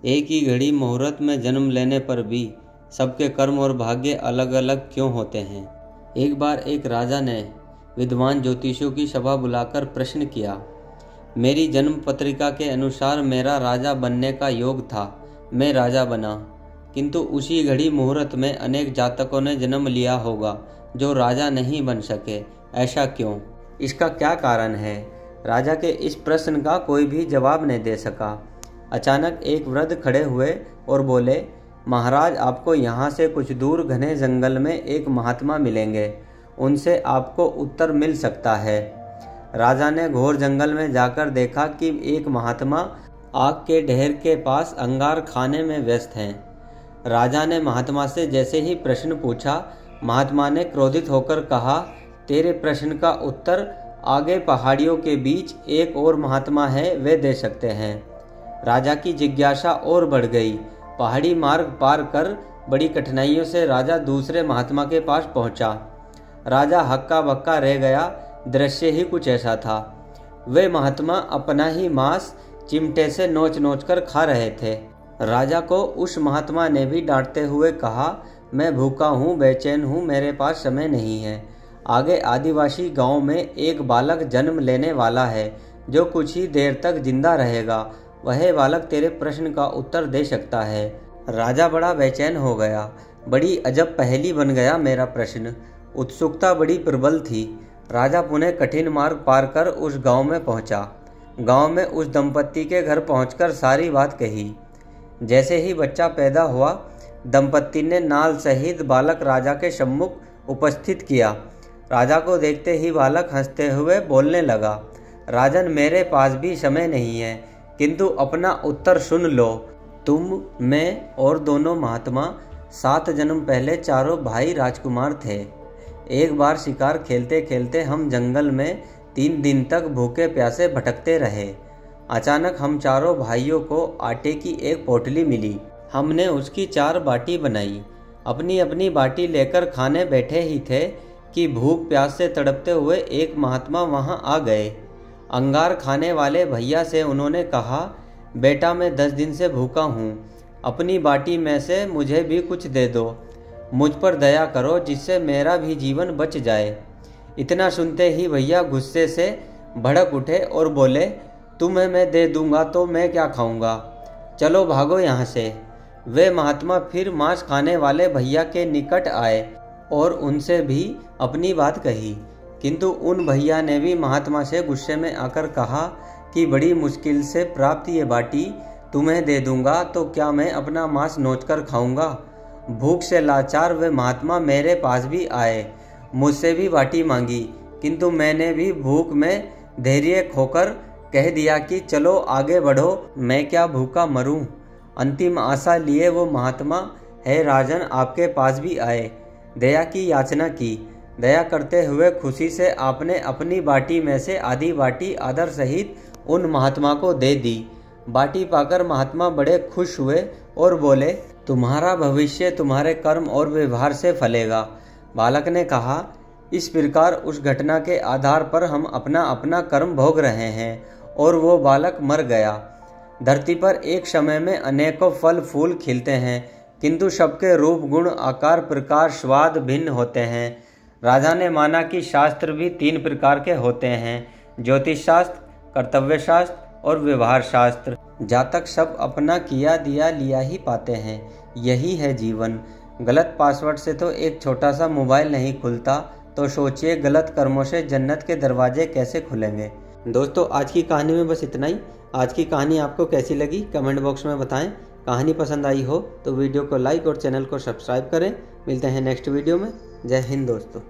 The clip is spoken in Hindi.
एक ही घड़ी मुहूर्त में जन्म लेने पर भी सबके कर्म और भाग्य अलग अलग क्यों होते हैं। एक बार एक राजा ने विद्वान ज्योतिषियों की सभा बुलाकर प्रश्न किया। मेरी जन्म पत्रिका के अनुसार मेरा राजा बनने का योग था, मैं राजा बना, किंतु उसी घड़ी मुहूर्त में अनेक जातकों ने जन्म लिया होगा जो राजा नहीं बन सके, ऐसा क्यों? इसका क्या कारण है? राजा के इस प्रश्न का कोई भी जवाब नहीं दे सका। अचानक एक वृद्ध खड़े हुए और बोले, महाराज, आपको यहाँ से कुछ दूर घने जंगल में एक महात्मा मिलेंगे, उनसे आपको उत्तर मिल सकता है। राजा ने घोर जंगल में जाकर देखा कि एक महात्मा आग के ढेर के पास अंगार खाने में व्यस्त हैं। राजा ने महात्मा से जैसे ही प्रश्न पूछा, महात्मा ने क्रोधित होकर कहा, तेरे प्रश्न का उत्तर आगे पहाड़ियों के बीच एक और महात्मा है, वे दे सकते हैं। राजा की जिज्ञासा और बढ़ गई। पहाड़ी मार्ग पार कर बड़ी कठिनाइयों से राजा दूसरे महात्मा के पास पहुंचा। राजा हक्का बक्का रह गया। दृश्य ही कुछ ऐसा था। वे महात्मा अपना ही मांस चिमटे से नोच नोच कर खा रहे थे। राजा को उस महात्मा ने भी डांटते हुए कहा, मैं भूखा हूँ, बेचैन हूँ, मेरे पास समय नहीं है। आगे आदिवासी गांव में एक बालक जन्म लेने वाला है जो कुछ ही देर तक जिंदा रहेगा। वह बालक तेरे प्रश्न का उत्तर दे सकता है। राजा बड़ा बेचैन हो गया। बड़ी अजब पहेली बन गया मेरा प्रश्न। उत्सुकता बड़ी प्रबल थी। राजा पुनः कठिन मार्ग पार कर उस गांव में पहुंचा। गांव में उस दंपत्ति के घर पहुंचकर सारी बात कही। जैसे ही बच्चा पैदा हुआ, दंपत्ति ने नाल सहित बालक राजा के सम्मुख उपस्थित किया। राजा को देखते ही बालक हंसते हुए बोलने लगा, राजन, मेरे पास भी समय नहीं है, किंतु अपना उत्तर सुन लो। तुम, मैं और दोनों महात्मा 7 जन्म पहले चारों भाई राजकुमार थे। एक बार शिकार खेलते खेलते हम जंगल में 3 दिन तक भूखे प्यासे भटकते रहे। अचानक हम चारों भाइयों को आटे की एक पोटली मिली। हमने उसकी 4 बाटी बनाई। अपनी अपनी बाटी लेकर खाने बैठे ही थे कि भूख प्यास से तड़पते हुए एक महात्मा वहां आ गए। अंगार खाने वाले भैया से उन्होंने कहा, बेटा, मैं 10 दिन से भूखा हूँ, अपनी बाटी में से मुझे भी कुछ दे दो, मुझ पर दया करो जिससे मेरा भी जीवन बच जाए। इतना सुनते ही भैया गुस्से से भड़क उठे और बोले, तुम्हें मैं दे दूंगा तो मैं क्या खाऊंगा, चलो भागो यहाँ से। वे महात्मा फिर मांस खाने वाले भैया के निकट आए और उनसे भी अपनी बात कही, किंतु उन भैया ने भी महात्मा से गुस्से में आकर कहा कि बड़ी मुश्किल से प्राप्त ये बाटी तुम्हें दे दूंगा तो क्या मैं अपना मांस नोचकर खाऊंगा। भूख से लाचार वे महात्मा मेरे पास भी आए, मुझसे भी बाटी मांगी, किंतु मैंने भी भूख में धैर्य खोकर कह दिया कि चलो आगे बढ़ो, मैं क्या भूखा मरूं। अंतिम आशा लिए वो महात्मा, है राजन, आपके पास भी आए, दया की याचना की। दया करते हुए खुशी से आपने अपनी बाटी में से आधी बाटी आदर सहित उन महात्मा को दे दी। बाटी पाकर महात्मा बड़े खुश हुए और बोले, तुम्हारा भविष्य तुम्हारे कर्म और व्यवहार से फलेगा। बालक ने कहा, इस प्रकार उस घटना के आधार पर हम अपना अपना कर्म भोग रहे हैं और वो बालक मर गया। धरती पर एक समय में अनेकों फल फूल खिलते हैं, किंतु सबके रूप गुण आकार प्रकार स्वाद भिन्न होते हैं। राजा ने माना कि शास्त्र भी 3 प्रकार के होते हैं, ज्योतिष शास्त्र, कर्तव्य शास्त्र और व्यवहार शास्त्र। जातक सब अपना किया दिया लिया ही पाते हैं, यही है जीवन। गलत पासवर्ड से तो एक छोटा सा मोबाइल नहीं खुलता, तो सोचिए गलत कर्मों से जन्नत के दरवाजे कैसे खुलेंगे। दोस्तों, आज की कहानी में बस इतना ही। आज की कहानी आपको कैसी लगी कमेंट बॉक्स में बताएं। कहानी पसंद आई हो तो वीडियो को लाइक और चैनल को सब्सक्राइब करें। मिलते हैं नेक्स्ट वीडियो में। जय हिंद दोस्तों।